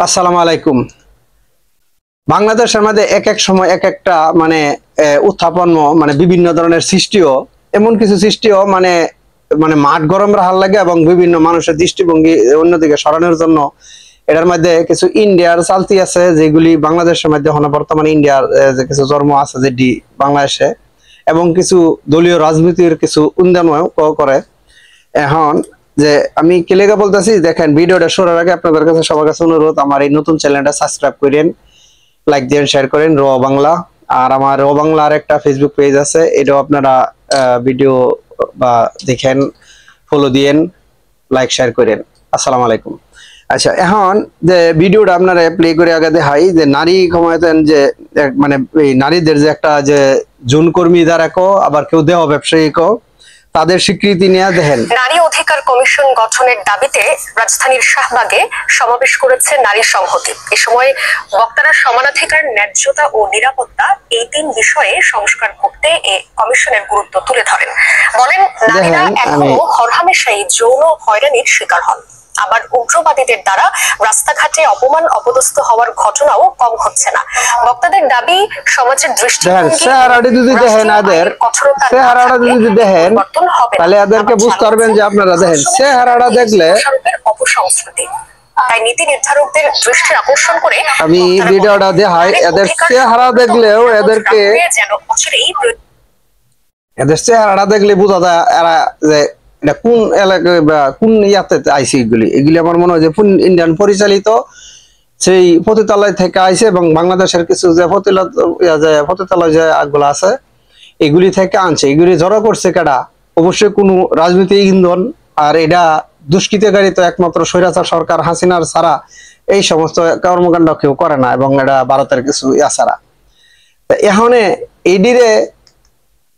আসসালামু আলাইকুম। বাংলাদেশের মধ্যে এক এক সময় এক একটা উত্থাপন বিভিন্ন ধরনের সৃষ্টিও এমন কিছু সৃষ্টিও মানে মাঠ গরম রাখার লাগে এবং বিভিন্ন মানুষের দৃষ্টিভঙ্গি অন্যদিকে সরানোর জন্য এটার মধ্যে কিছু ইন্ডিয়ার চালতি আছে যেগুলি বাংলাদেশের মধ্যে বর্তমানে ইন্ডিয়ার যে কিছু জন্ম আছে যেটি বাংলাদেশে এবং কিছু দলীয় রাজনীতির কিছু উন্নয়ন করে। এখন যে আমি কেলেগা বলতেছি, দেখেন ভিডিওটা শুরুর আগে আপনাদের কাছে সবার কাছে অনুরোধ, আমার এই নতুন চ্যানেলটা সাবস্ক্রাইব করেন, লাইক দেন, শেয়ার করেন র বাংলা। আর আমার র বাংলার একটা ফেসবুক পেজ আছে, এটাও আপনারা ভিডিও বা দেখেন, ফলো দিয়েন, লাইক শেয়ার করেন। আসসালামু আলাইকুম। আচ্ছা, এখন যে ভিডিওটা আপনারা প্লে করে আগে দেখাই যে নারী ক্ষমতায়ন যে এই নারীদের যে একটা যে জুন কর্মী দ্বারা আবার কেউ দেহ ব্যবসায়ী তাদের স্বীকৃতি নিয়ে দেখেন। নারী অধিকার কমিশন গঠনের দাবিতে রাজধানীর শাহবাগে সমাবেশ করেছে নারী সংহতি। এ সময় বক্তারা সমানাধিকার, ন্যায্যতা ও নিরাপত্তা এই তিন বিষয়ে সংস্কার করতে এ কমিশনের গুরুত্ব তুলে ধরেন। বলেন, নারীরা এখনো হরহামেশাই যৌন হয়রানির শিকার হন, আবার উগ্রবাদীদের দ্বারা রাস্তাঘাটে অপমান অপদস্থ হওয়ার ঘটনাও কম হচ্ছে না। বক্তাদের দাবি, সমাজের দৃষ্টিভঙ্গি তাহলে এদেরকে বুঝতে পারবেন যে আপনারা দেখেন চেহারাটা দেখলে অপসংস্কৃতি। তাই নীতি নির্ধারকদের দৃষ্টি আকর্ষণ করে আমি ভিডিওটা দেখাই, এদের চেহারা দেখলেও এদেরকে এদের চেহারাটা দেখলে বোঝা যায় এরা যে এটা কোন এলাকায় বা কোন ইয়াতে আইসি। এগুলি আমার মনে হয় যে ইন্ডিয়ান পরিচালিত সেই পতিতালয় থেকে আইসে এবং বাংলাদেশের কিছু যে পতিতালয় যে গুলো আছে এগুলি থেকে আনছে। এগুলি জড়ো করছে কেডা? অবশ্যই কোনো রাজনৈতিক ইন্ধন। আর এটা দুষ্কৃতকারী তো একমাত্র স্বৈরাচার সরকার হাসিনার ছাড়া এই সমস্ত কর্মকাণ্ড কেউ করে না, এবং এটা ভারতের কিছু ইয়া ছাড়া। এখন এইডিরে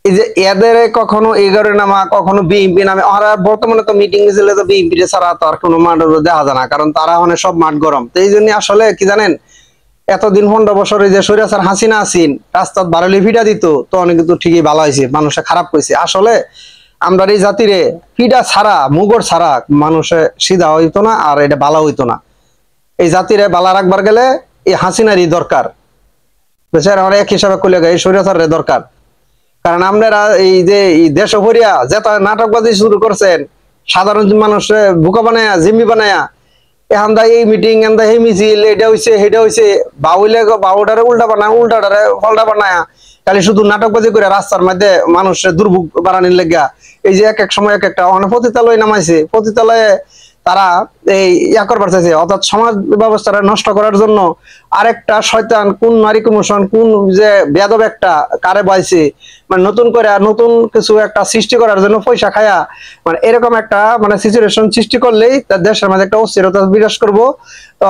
এই যে এদের কখনো এগারো নামা, কখনো বিএনপি নামে, ওরা বর্তমানে তো মিটিং গেছিল তো বিএনপি ছাড়া তো আর কোনো মাঠ দেখা যায় না, কারণ তারা সব মাঠ গরম। তো এই জন্য আসলে কি জানেন, এতদিন 15 বছরে যে স্বৈরাচার হাসিনা আসিন রাস্তাত বারলি ফিটা দিত তো অনেক কিন্তু ঠিকই ভালো হয়েছে, মানুষে খারাপ করেছে। আসলে আমরা এই জাতিরে ফিটা ছাড়া, মুগর ছাড়া মানুষে সিধা হইতো না, আর এটা বালা হইতো না। এই জাতিরে বালা রাখবার গেলে এই হাসিনারই দরকার, বেচারা আমরা এক হিসাবে কইলে এই স্বৈরাচারের দরকার। কারণ আপনারা এই যে দেশ ভরিয়া যেটা নাটকবাজি শুরু করছেন, সাধারণ মানুষে বোকা বানায়া, জিম্মি বানায়া, এখন দা এই মিটিং, এখন দা এই মিছিল, এটা হইছে সেটা হইছে, বাউলে বাউটারে উল্টা বানায়, উল্টাটারে পাল্টা বানায়া, খালি শুধু নাটকবাজি করে রাস্তার মধ্যে মানুষের দুর্ভোগ বাড়ানির লেগা এই যে এক এক সময় এক একটা পতিতালয় নামাইছে। পতিতালয়ে তারা এই ইয়া করবার চাইছে, অর্থাৎ সমাজ ব্যবস্থাটা নষ্ট করার জন্য আরেকটা শয়তান কোন নারী কমিশন, কোন যে বেয়াদব একটা কারে বাইছে, নতুন করে নতুন কিছু একটা সৃষ্টি করার জন্য পয়সা খায়া এরকম একটা সিচুয়েশন সৃষ্টি করলেই তার দেশের মধ্যে একটা অস্থিরতা বিরাজ করবো। তো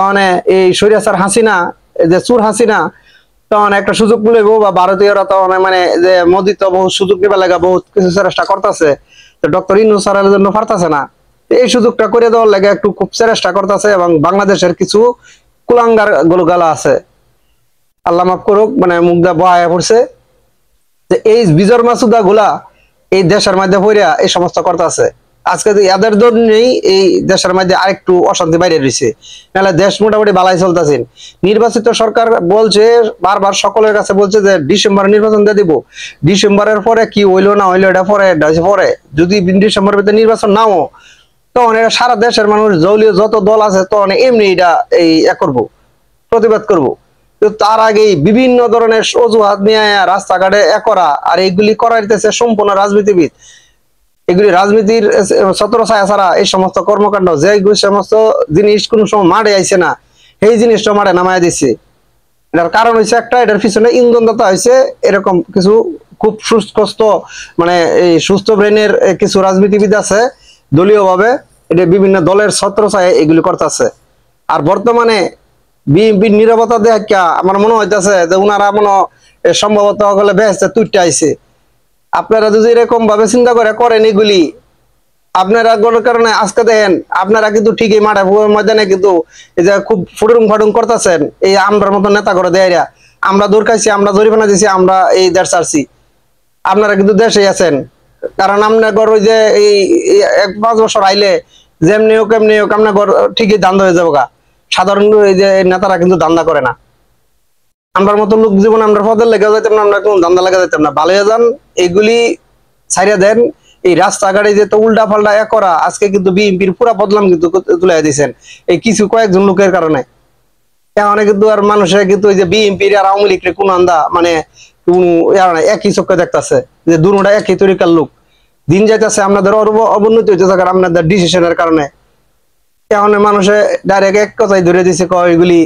এই স্বৈরাচার হাসিনা, যে চুর হাসিনা, তখন একটা সুযোগ মিলব, বা ভারতীয়রা তো যে মোদি তো বহু সুযোগ নিবা লাগা বহুত কিছু চেষ্টা করতেছে, তো ডক্টর ইউনূস স্যারের জন্য পারতাছে না। এই সুযোগটা করে দেওয়ার লাগে একটু খুব চেষ্টা করতেছে, এবং বাংলাদেশের কিছু কুলাঙ্গার গোলগালা আছে, আল্লাহ মাফ করুক, মুগ্ধা বহায়া পড়ছে, যে এই বিজর মাসুদা গুলা এই দেশের মধ্যে পড়িয়া এই সমস্ত করতেছে। আজকে এদের জন্যই এই দেশের মধ্যে আরেকটু অশান্তি বাইরে রয়েছে, নাহলে দেশ মোটামুটি বালাই চলতেছে। নির্বাচিত সরকার বলছে বারবার, সকলের কাছে বলছে যে ডিসেম্বরে নির্বাচন দিয়ে দিব। ডিসেম্বরের পরে কি হইলো না হইলো এটা পরে, যদি ডিসেম্বরের ভিতরে নির্বাচন নাও, তখন এটা সারা দেশের মানুষ দলীয় যত দল আছে তখন এমনি এটা এই করবো, প্রতিবাদ করব। তার আগেই বিভিন্ন ধরনের অজুহাত নিয়ে রাস্তাঘাটে করা, আর এইগুলি করাইতেছে সম্পূর্ণ রাজনীতিবিদ। এগুলি রাজনীতির ছত্র ছায়া ছাড়া এই সমস্ত কর্মকাণ্ড, যে সমস্ত জিনিস কোন সময় মাঠে আইছে না, সেই জিনিসটা মাঠে নামায় দিচ্ছে। এটার কারণ হয়েছে একটা, এটার পিছনে ইন্ধনদাতা হয়েছে এরকম কিছু খুব সুস্থ এই সুস্থ ব্রেনের কিছু রাজনীতিবিদ আছে দলীয় ভাবে, এটা বিভিন্ন দলের ছত্র ছায়া এগুলি করতেছে। আর বর্তমানে বিএনপির নিরাপত্তা দেখা আমার মনে হইতেছে যে উনারা সম্ভবত হলে বেহেস্তে তুইটা আইছে। আপনারা যদি এরকম ভাবে চিন্তা করেন এগুলি, আপনারা কারণে আজকে দেখেন আপনারা কিন্তু ঠিকই মাঠে ময়দানে কিন্তু এই যে খুব ফুটুং ফাটুং করতেছেন, এই আমরার মতো নেতা করে দেয়, আমরা দূর খাইছি, আমরা জরিমানা দিছি, আমরা এই দেশ ছাড়ছি, আপনারা কিন্তু দেশে আছেন। কারণ আপনার ওই যে এই 5 বছর আইলে যেমনি হোক এমনি হোক আপনার ঠিকই দান্দ হয়ে যাবো গা, সাধারণ এই যে নেতারা কিন্তু ধান্দা করে না। আমরার মতো লোক জীবন আমরা পদের লেগে যাইতাম না, আমরা কোন ধান্দা লাগা যাইতাম না। ভালো যান এগুলি ছাইরা দেন। এই রাস্তাঘাটে যে তো উল্টা পাল্টা করা, আজকে কিন্তু বিএনপির পুরা বদলাম কিন্তু তুলে দিয়েছেন এই কিছু কয়েকজন লোকের কারণে। এখন কিন্তু আর মানুষের কিন্তু ওই যে বিএনপির আর আওয়ামী লীগের কোন আন্দা মানে একই চোখে দেখতেছে যে দুটা একই তরিকার লোক। দিন যাইতেছে আপনাদের অবনতি হইতেছে আপনাদের ডিসিশনের কারণে। এখন মানুষে ডাইরেক্ট এক কথাই ধরে দিছে, এগুলি